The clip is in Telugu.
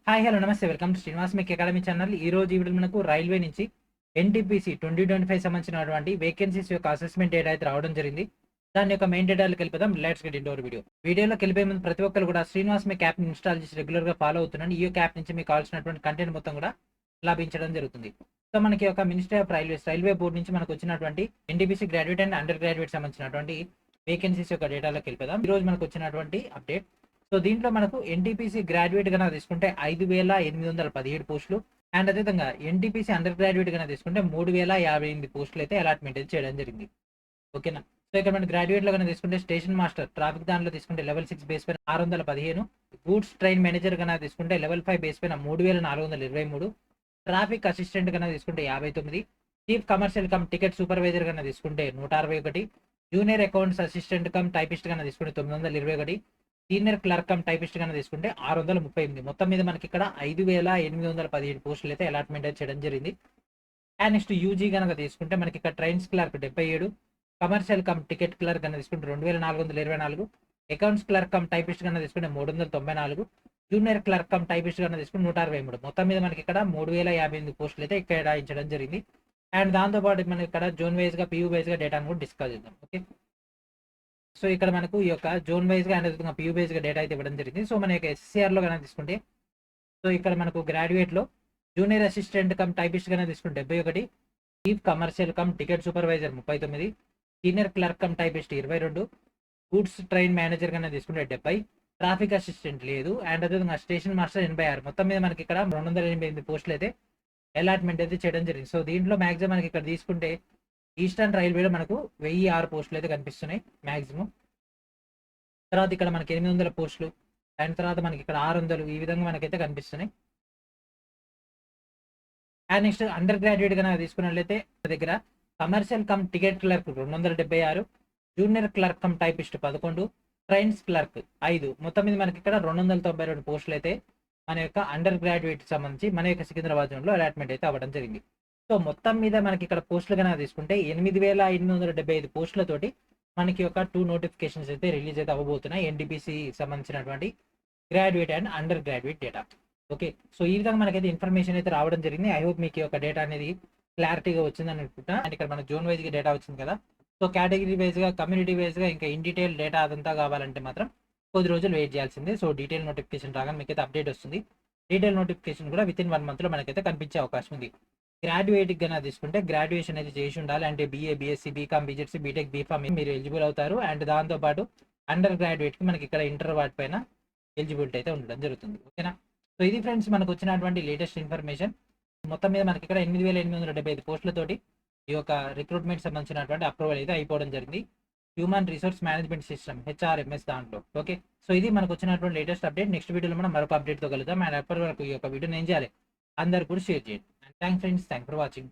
హాయ్ హలో నమస్తే welcome to Srinivas make academy channel. ఈ రోజు ఈ వీడియో మనకు రైల్వే నుంచి ఎన్టీపీసీ 2025 సంబంధించినటువంటి వేకెన్సీస్ యొక్క అసెస్మెంట్ డేటా అయితే రావడం జరిగింది. దాని యొక్క మెయిన్ డేటాలకు వెళ్ళిపోదాం. Let's get into hour video. వీడియోలోకి వెళ్ళిపోయే ముందు ప్రతి ఒక్కరు కూడా శ్రీనివాస్ మేక్ యాప్ని ఇన్స్టాల్ చేసి రెగ్యులర్ గా ఫాలో అవుతున్నాను. ఈ యొక్క యాప్ నుంచి మీకు కావాల్సినటువంటి కంటెంట్ మొత్తం కూడా లభించడం జరుగుతుంది. సో మనకి ఒక మినిస్ట్రీ ఆఫ్ రైల్వే బోర్డు నుంచి మనకు వచ్చినటువంటి NTPC graduate and under graduate సంబంధించినటువంటి వేకెన్సీస్ యొక్క డేటాలోకి వెళ్ళిపోదాం. ఈ రోజు మనకు వచ్చినటువంటి అప్డేట్. సో దీంట్లో మనకు ఎన్టీపీసీ గ్రాడ్యుయేట్ గా తీసుకుంటే 5,817 పోస్టులు అండ్ అదేవిధంగా ఎన్టీపీసీ అండర్ గ్రాడ్యుయేట్ గా తీసుకుంటే 3,058 పోస్టులు అయితే అలాట్మెంట్ అయితే చేయడం జరిగింది. ఓకేనా. సో ఇక్కడ మనం గ్రాడ్యుయేట్ లో తీసుకుంటే స్టేషన్ మాస్టర్ ట్రాఫిక్ దానిలో తీసుకుంటే లెవెల్ 6 బేస్ పైన 615, గూడ్స్ ట్రైన్ మేనేజర్ గా తీసుకుంటే లెవెల్ 5 బేస్ పైన 3,423, ట్రాఫిక్ అసిస్టెంట్ గా తీసుకుంటే 59, chief commercial come ticket supervisor గా తీసుకుంటే 161, junior accounts assistant cum typist గా తీసుకుంటే 921, సీనియర్ క్లర్క్ కమ్ టైపిస్ట్ గా తీసుకుంటే 638. మొత్తం మీద మనకి ఇక్కడ 5,817 పోస్టులు అయితే అలాట్మెంట్ అయితే చేయడం జరిగింది. అండ్ నెక్స్ట్ యూజీ కనుక తీసుకుంటే మనకి ఇక్కడ trains clerk 77, commercial come ticket clerk కన్నా తీసుకుంటే 2,424, అకౌంట్స్ క్లర్క్ కమ్ టైపిస్ట్ కన్నా తీసుకుంటే 394, జూనియర్ క్లర్క్ కమ్ టైపిస్ట్ కన్నా తీసుకుంటే 163. మొత్తం మీద మనకి ఇక్కడ 3,058 పోస్టులు అయితే ఇక్కడ కేటాయించడం జరిగింది. అండ్ దాంతోపాటు మనకి ఇక్కడ జోన్ వైజ్ గా పియూ వైజ్ గా డేటాను కూడా డిస్కస్ చేద్దాం. ఓకే. సో ఇక్కడ మనకు ఈ యొక్క జోన్ వైజ్ గా అండ్ పియూ వైజ్ గా డేటా అయితే ఇవ్వడం జరిగింది. సో మన యొక్క ఎస్సీఆర్ లో కనుక తీసుకుంటే సో ఇక్కడ మనకు గ్రాడ్యుయేట్ లో జూనియర్ అసిస్టెంట్ కమ్ టైపిస్ట్ కన్నా తీసుకుంటే 71, chief commercial come ticket supervisor 39, senior clerk cum typist 22, goods train manager కన్నా తీసుకుంటే 70, ట్రాఫిక్ అసిస్టెంట్ లేదు అండ్ అదేవిధంగా స్టేషన్ మాస్టర్ 86. మొత్తం మీద మనకి ఇక్కడ 288 పోస్టులు అయితే అలాట్మెంట్ అయితే చేయడం జరిగింది. సో దీంట్లో మాక్సిమం మనకి ఇక్కడ తీసుకుంటే ఈస్టర్న్ రైల్వేలో మనకు 1006 పోస్టులు అయితే కనిపిస్తున్నాయి మాక్సిమం. తర్వాత ఇక్కడ మనకి 800 పోస్టులు అండ్ తర్వాత మనకి ఇక్కడ 600 ఈ విధంగా మనకైతే కనిపిస్తున్నాయి. అండ్ నెక్స్ట్ అండర్ గ్రాడ్యుయేట్ గా తీసుకున్నట్లయితే దగ్గర commercial come ticket clerk 276, junior clerk cum typist 11, trains clerk 5. మొత్తం మీద మనకి ఇక్కడ 292 పోస్టులు అయితే మన యొక్క అండర్ గ్రాడ్యుయేట్ సంబంధించి మన యొక్క సికింద్రాబాద్ జోన్లో అలాట్మెంట్ అయితే అవ్వడం జరిగింది. సో మొత్తం మీద మనకి ఇక్కడ పోస్టులు కనుక తీసుకుంటే 8,875 పోస్టులతోటి మనకి ఒక 2 నోటిఫికేషన్స్ అయితే రిలీజ్ అయితే అవ్వబోతున్నాయి ఎన్టీపీసీ సంబంధించినటువంటి graduate and under graduate data. Okay. So ఈ విధంగా మనకైతే ఇన్ఫర్మేషన్ అయితే రావడం జరిగింది. ఐ హోప్ మీకు యొక్క డేటా అనేది క్లారిటీగా వచ్చిందని అనుకుంటా. అండ్ ఇక్కడ మన జోన్ వైజ్ గా డేటా వచ్చింది కదా. సో కేటగిరీ వైజ్ గా కమ్యూనిటీ వైజ్ గా ఇంకా ఇన్ డీటెయిల్ డేటా అదంతా కావాలంటే మాత్రం కొద్ది రోజులు వెయిట్ చేయాల్సిందే. సో డీటెయిల్ నోటిఫికేషన్ రాగానే మీకైతే అప్డేట్ వస్తుంది. డీటెయిల్ నోటిఫికేషన్ కూడా విత్ ఇన్ 1 month లో మనకైతే కనిపించే అవకాశం ఉంది. గ్రాడ్యుయేట్ గా తీసుకుంటే గ్రాడ్యుయేషన్ అయితే చేసి ఉండాలి. అంటే BA, BSc, BCom, BZC, BTech, BPharm మీరు ఎలిజిబుల్ అవుతారు. అండ్ దాంతోపాటు అండర్ గ్రాడ్యుయేట్ కి మనకి ఇక్కడ ఇంటర్ వాటి పైన ఎలిజిబిలిటీ అయితే ఉండడం జరుగుతుంది. ఓకేనా. సో ఇది ఫ్రెండ్స్ మనకు వచ్చినటువంటి లేటెస్ట్ ఇన్ఫర్మేషన్. మొత్తం మీద మనకి ఇక్కడ 8,875 పోస్టులతోటి ఈ యొక్క రిక్రూట్మెంట్ సంబంధించినటువంటి అప్రూవల్ అయితే అయిపోవడం జరిగింది. Human resource management system HRMS దాంట్లో. ఓకే. సో ఇది మనకు వచ్చినటువంటి లేటెస్ట్ అప్డేట్. నెక్స్ట్ వీడియోలో మనం మరొక అప్డేట్ తో కలుద్దాం. అండ్ అప్పటి వరకు ఈ యొక్క వీడియోని ఏం చేయాలి అందరు కూడా షేర్ చేయండి. And thanks friends, thank for watching.